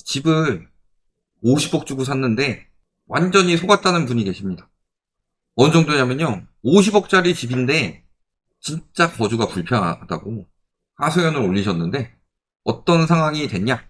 집을 50억 주고 샀는데 완전히 속았다는 분이 계십니다. 어느 정도냐면요. 50억짜리 집인데 진짜 거주가 불편하다고 하소연을 올리셨는데 어떤 상황이 됐냐?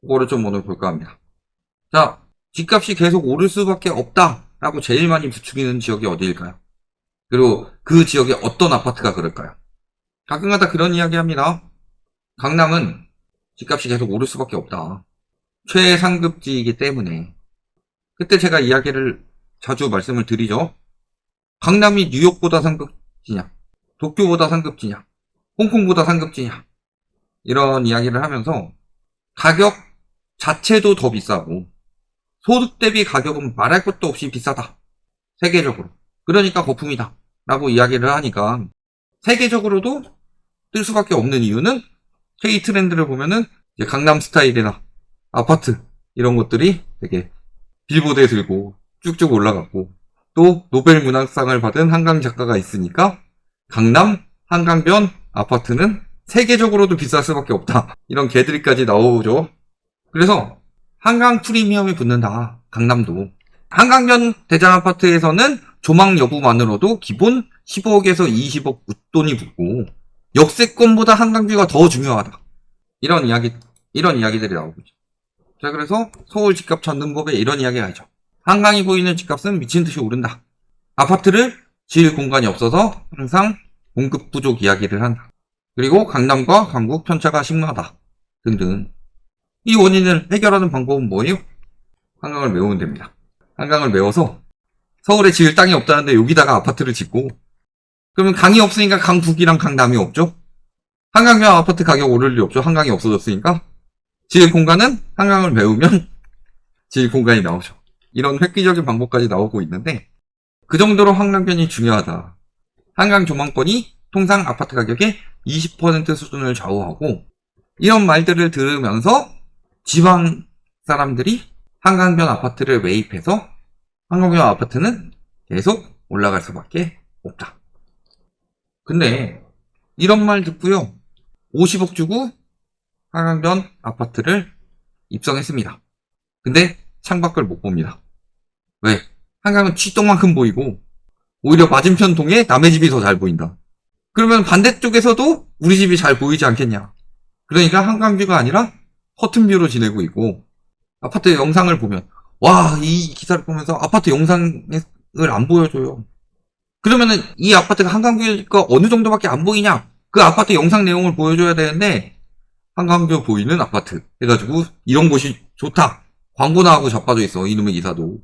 그거를 좀 오늘 볼까 합니다. 자, 집값이 계속 오를 수밖에 없다라고 제일 많이 부추기는 지역이 어디일까요? 그리고 그 지역에 어떤 아파트가 그럴까요? 가끔가다 그런 이야기 합니다. 강남은 집값이 계속 오를 수밖에 없다. 최상급지이기 때문에. 그때 제가 이야기를 자주 말씀을 드리죠. 강남이 뉴욕보다 상급지냐, 도쿄보다 상급지냐, 홍콩보다 상급지냐, 이런 이야기를 하면서 가격 자체도 더 비싸고 소득 대비 가격은 말할 것도 없이 비싸다. 세계적으로. 그러니까 거품이다. 라고 이야기를 하니까 세계적으로도 뜰 수밖에 없는 이유는 K 트렌드를 보면은 이제 강남 스타일이나 아파트 이런 것들이 되게 빌보드에 들고 쭉쭉 올라갔고 또 노벨 문학상을 받은 한강 작가가 있으니까 강남 한강변 아파트는 세계적으로도 비쌀 수밖에 없다. 이런 개들이까지 나오죠. 그래서 한강 프리미엄이 붙는다. 강남도. 한강변 대장 아파트에서는 조망 여부만으로도 기본 15억에서 20억 웃돈이 붙고 역세권보다 한강뷰가 더 중요하다. 이런 이야기들이 나오고 있죠. 자, 그래서 서울 집값 찾는법에 이런 이야기가 있죠. 한강이 보이는 집값은 미친 듯이 오른다. 아파트를 지을 공간이 없어서 항상 공급 부족 이야기를 한다. 그리고 강남과 강북 편차가 심하다. 등등. 이 원인을 해결하는 방법은 뭐예요? 한강을 메우면 됩니다. 한강을 메워서 서울에 지을 땅이 없다는데 여기다가 아파트를 짓고 그러면 강이 없으니까 강북이랑 강남이 없죠? 한강변 아파트 가격 오를 리 없죠? 한강이 없어졌으니까. 지을 공간은 한강을 메우면 지을 공간이 나오죠. 이런 획기적인 방법까지 나오고 있는데 그 정도로 한강변이 중요하다. 한강 조망권이 통상 아파트 가격의 20% 수준을 좌우하고 이런 말들을 들으면서 지방 사람들이 한강변 아파트를 매입해서 한강변 아파트는 계속 올라갈 수밖에 없다. 근데 이런 말 듣고요. 50억 주고 한강변 아파트를 입성했습니다. 근데 창밖을 못 봅니다. 왜? 한강은 쥐똥만큼 보이고 오히려 맞은편 동에 남의 집이 더 잘 보인다. 그러면 반대쪽에서도 우리 집이 잘 보이지 않겠냐. 그러니까 한강뷰가 아니라 허튼뷰로 지내고 있고 아파트 영상을 보면 와, 이 기사를 보면서 아파트 영상을 안 보여줘요. 그러면은 이 아파트가 한강뷰가 어느 정도밖에 안 보이냐? 그 아파트 영상 내용을 보여줘야 되는데 한강뷰 보이는 아파트 해가지고 이런 곳이 좋다. 광고 나하고 자빠져 있어. 이놈의 기사도.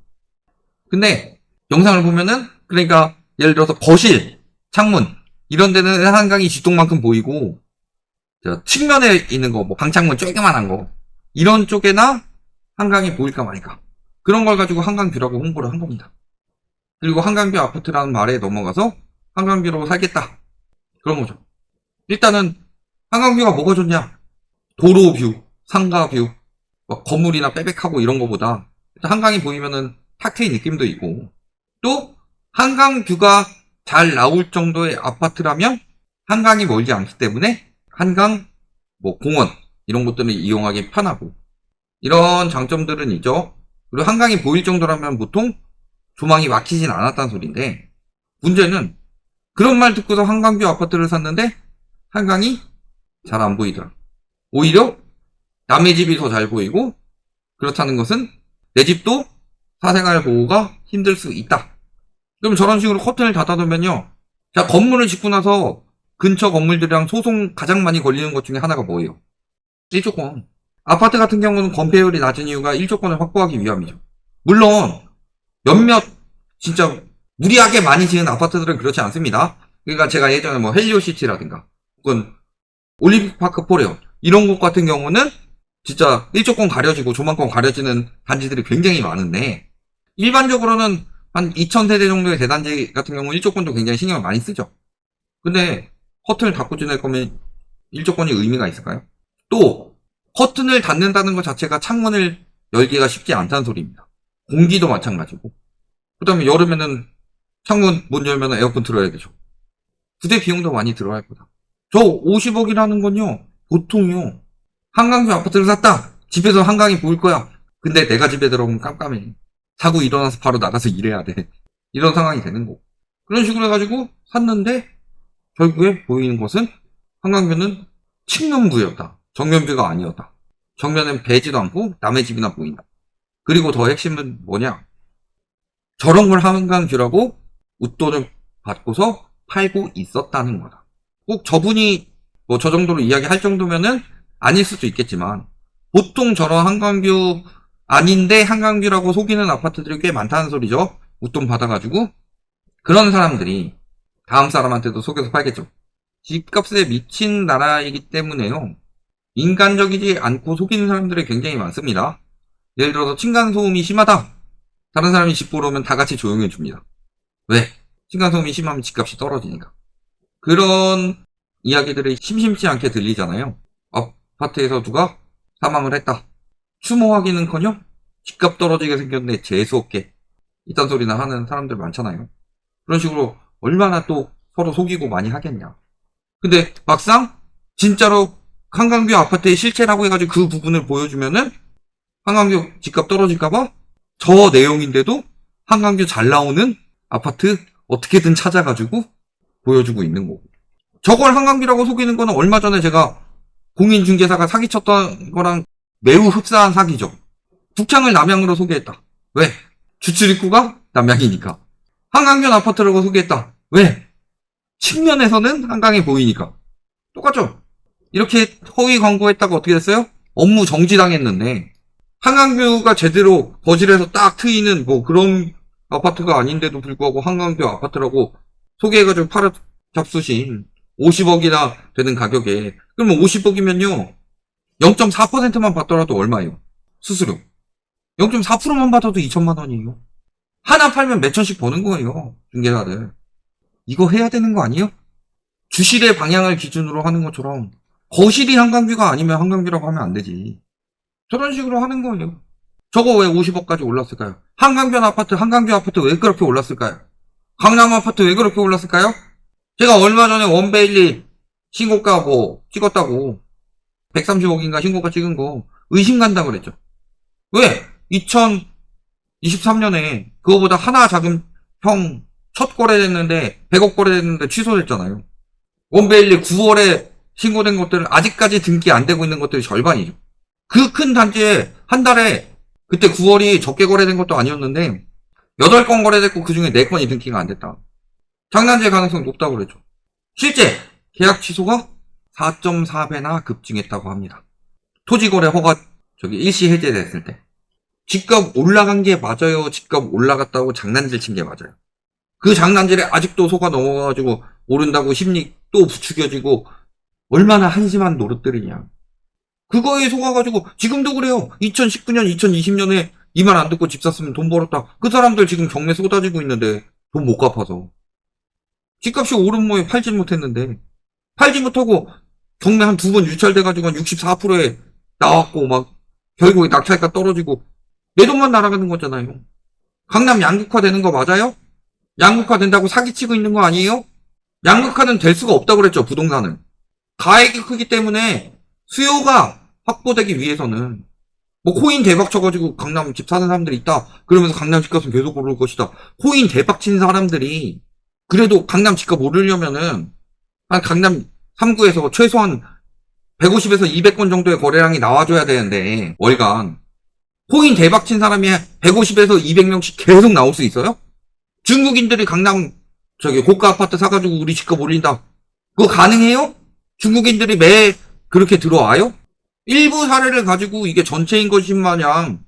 근데 영상을 보면은 그러니까 예를 들어서 거실, 창문 이런 데는 한강이 쥐똥만큼 보이고 측면에 있는 거, 뭐 방창문 조그만한 거 이런 쪽에나 한강이 보일까 말까. 그런 걸 가지고 한강뷰라고 홍보를 한 겁니다. 그리고 한강뷰 아파트라는 말에 넘어가서 한강뷰로 살겠다. 그런 거죠. 일단은 한강뷰가 뭐가 좋냐? 도로뷰, 상가뷰, 막 건물이나 빽빽하고 이런 거보다 한강이 보이면은 탁 트인 느낌도 있고 또 한강뷰가 잘 나올 정도의 아파트라면 한강이 멀지 않기 때문에 한강, 뭐 공원 이런 것들을 이용하기 편하고 이런 장점들은 있죠. 그리고 한강이 보일 정도라면 보통 조망이 막히진 않았다는 소리인데 문제는 그런 말 듣고서 한강뷰 아파트를 샀는데 한강이 잘 안 보이더라. 오히려 남의 집이 더 잘 보이고 그렇다는 것은 내 집도 사생활 보호가 힘들 수 있다. 그럼 저런 식으로 커튼을 닫아두면요. 자, 건물을 짓고 나서 근처 건물들이랑 소송 가장 많이 걸리는 것 중에 하나가 뭐예요? 1조권. 아파트 같은 경우는 건폐율이 낮은 이유가 1조권을 확보하기 위함이죠. 물론 몇몇 진짜 무리하게 많이 지은 아파트들은 그렇지 않습니다. 그러니까 제가 예전에 뭐 헬리오시티라든가 혹은 올림픽파크 포레온 이런 곳 같은 경우는 진짜 1조권 가려지고 조망권 가려지는 단지들이 굉장히 많은데 일반적으로는 한 2000세대 정도의 대단지 같은 경우 1조권도 굉장히 신경을 많이 쓰죠. 근데 커튼을 닫고 지낼 거면 1조권이 의미가 있을까요? 또 커튼을 닫는다는 것 자체가 창문을 열기가 쉽지 않다는 소리입니다. 공기도 마찬가지고 그 다음에 여름에는 창문 문 열면 에어컨 틀어야 되죠. 부대 비용도 많이 들어갈 거다. 저 50억이라는 건요 보통요 한강뷰 아파트를 샀다 집에서 한강이 보일 거야. 근데 내가 집에 들어오면 깜깜해. 자고 일어나서 바로 나가서 일해야 돼. 이런 상황이 되는 거고. 그런 식으로 해가지고 샀는데 결국에 보이는 것은 한강뷰는 측면부였다. 정면뷰가 아니었다. 정면은 배지도 않고 남의 집이나 보인다. 그리고 더 핵심은 뭐냐? 저런 걸 한강뷰라고 웃돈을 받고서 팔고 있었다는 거다. 꼭 저분이 뭐 저 정도로 이야기할 정도면은 아닐 수도 있겠지만 보통 저런 한강뷰 아닌데 한강뷰라고 속이는 아파트들이 꽤 많다는 소리죠. 웃돈 받아가지고 그런 사람들이 다음 사람한테도 속여서 팔겠죠. 집값에 미친 나라이기 때문에요. 인간적이지 않고 속이는 사람들이 굉장히 많습니다. 예를 들어서 층간소음이 심하다. 다른 사람이 집 보러 오면 다 같이 조용해 줍니다. 왜? 층간소음이 심하면 집값이 떨어지니까. 그런 이야기들이 심심치 않게 들리잖아요. 아파트에서 누가 사망을 했다. 추모하기는커녕 집값 떨어지게 생겼네 재수없게 이딴 소리나 하는 사람들 많잖아요. 그런 식으로 얼마나 또 서로 속이고 많이 하겠냐. 근데 막상 진짜로 한강뷰 아파트의 실체라고 해가지고 그 부분을 보여주면은 한강뷰 집값 떨어질까봐 저 내용인데도 한강뷰 잘 나오는 아파트 어떻게든 찾아가지고 보여주고 있는 거고. 저걸 한강뷰라고 속이는 거는 얼마 전에 제가 공인중개사가 사기쳤던 거랑 매우 흡사한 사기죠. 북창을 남양으로 소개했다. 왜? 주출입구가 남양이니까. 한강변 아파트라고 소개했다. 왜? 측면에서는 한강이 보이니까. 똑같죠? 이렇게 허위 광고했다가 어떻게 됐어요? 업무 정지당했는데 한강뷰가 제대로 거실에서 딱 트이는 뭐 그런 아파트가 아닌데도 불구하고 한강뷰 아파트라고 소개해가지고 팔아 잡수신 50억이나 되는 가격에 그러면 50억이면요 0.4%만 받더라도 얼마예요? 수수료 0.4%만 받아도 2천만 원이에요. 하나 팔면 몇 천씩 버는 거예요. 중개사들. 이거 해야 되는 거 아니에요? 주실의 방향을 기준으로 하는 것처럼 거실이 한강뷰가 아니면 한강뷰라고 하면 안 되지. 저런 식으로 하는 거예요. 저거 왜 50억까지 올랐을까요? 한강변 아파트, 한강뷰 아파트 왜 그렇게 올랐을까요? 강남 아파트 왜 그렇게 올랐을까요? 제가 얼마 전에 원베일리 신고가 뭐 찍었다고 130억인가 신고가 찍은 거 의심 간다 그랬죠. 왜? 2023년에 그거보다 하나 작은 형 첫 거래됐는데 100억 거래됐는데 취소됐잖아요. 원베일리 9월에 신고된 것들은 아직까지 등기 안 되고 있는 것들이 절반이죠. 그 큰 단지에 한 달에 그때 9월이 적게 거래된 것도 아니었는데 8건 거래됐고 그중에 4건이 등기가 안 됐다. 장난질 가능성 높다고 그랬죠. 실제 계약 취소가 4.4배나 급증했다고 합니다. 토지거래 허가 일시 해제됐을 때. 집값 올라간 게 맞아요? 집값 올라갔다고 장난질 친 게 맞아요? 그 장난질에 아직도 속아 넘어가가지고 오른다고 심리 또 부추겨지고 얼마나 한심한 노릇들이냐. 그거에 속아가지고 지금도 그래요. 2019년, 2020년에 이 말 안 듣고 집 샀으면 돈 벌었다. 그 사람들 지금 경매 쏟아지고 있는데 돈 못 갚아서. 집값이 오른 모에 팔지 못했는데 팔지 못하고 경매 한 2번 유찰돼가지고 한 64%에 나왔고 막 결국에 낙찰가 떨어지고 내 돈만 날아가는 거잖아요. 강남 양극화 되는 거 맞아요? 양극화 된다고 사기치고 있는 거 아니에요? 양극화는 될 수가 없다고 그랬죠. 부동산은. 가액이 크기 때문에 수요가 확보되기 위해서는 뭐 코인 대박 쳐가지고 강남 집 사는 사람들이 있다. 그러면서 강남 집값은 계속 오를 것이다. 코인 대박 친 사람들이 그래도 강남 집값 오르려면은 한 강남 3구에서 최소한 150에서 200건 정도의 거래량이 나와줘야 되는데 월간 코인 대박 친 사람이 150에서 200명씩 계속 나올 수 있어요? 중국인들이 강남 고가 아파트 사가지고 우리 집값 올린다. 그거 가능해요? 중국인들이 매 그렇게 들어와요? 일부 사례를 가지고 이게 전체인 것인 마냥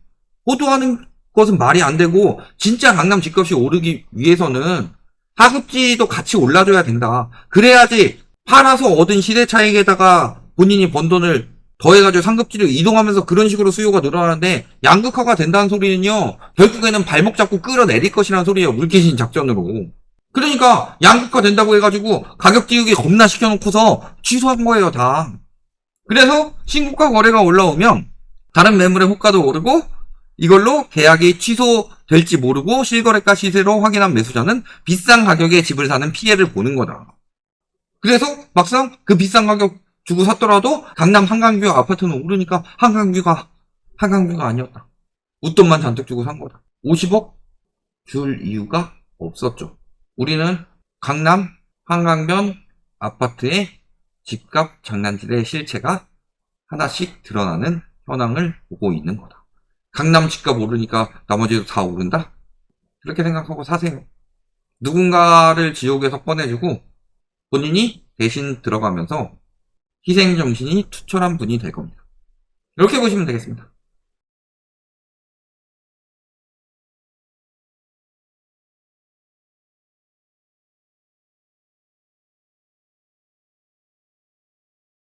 호도하는 것은 말이 안 되고 진짜 강남 집값이 오르기 위해서는 하급지도 같이 올라줘야 된다. 그래야지 팔아서 얻은 시세 차익에다가 본인이 번 돈을 더해가지고 상급지를 이동하면서 그런 식으로 수요가 늘어나는데 양극화가 된다는 소리는요. 결국에는 발목 잡고 끌어내릴 것이라는 소리예요. 물귀신 작전으로. 그러니까 양극화 된다고 해가지고 가격 띄우기 겁나 시켜놓고서 취소한 거예요 다. 그래서 신고가 거래가 올라오면 다른 매물의 호가도 오르고 이걸로 계약이 취소될지 모르고 실거래가 시세로 확인한 매수자는 비싼 가격에 집을 사는 피해를 보는 거다. 그래서 막상 그 비싼 가격 주고 샀더라도 강남 한강뷰 아파트는 오르니까 한강뷰가 한강뷰가 아니었다. 웃돈만 잔뜩 주고 산 거다. 50억 줄 이유가 없었죠. 우리는 강남 한강변 아파트의 집값 장난질의 실체가 하나씩 드러나는 현황을 보고 있는 거다. 강남 집값 오르니까 나머지도 다 오른다? 그렇게 생각하고 사세요. 누군가를 지옥에서 꺼내주고 본인이 대신 들어가면서 희생정신이 투철한 분이 될 겁니다. 이렇게 보시면 되겠습니다.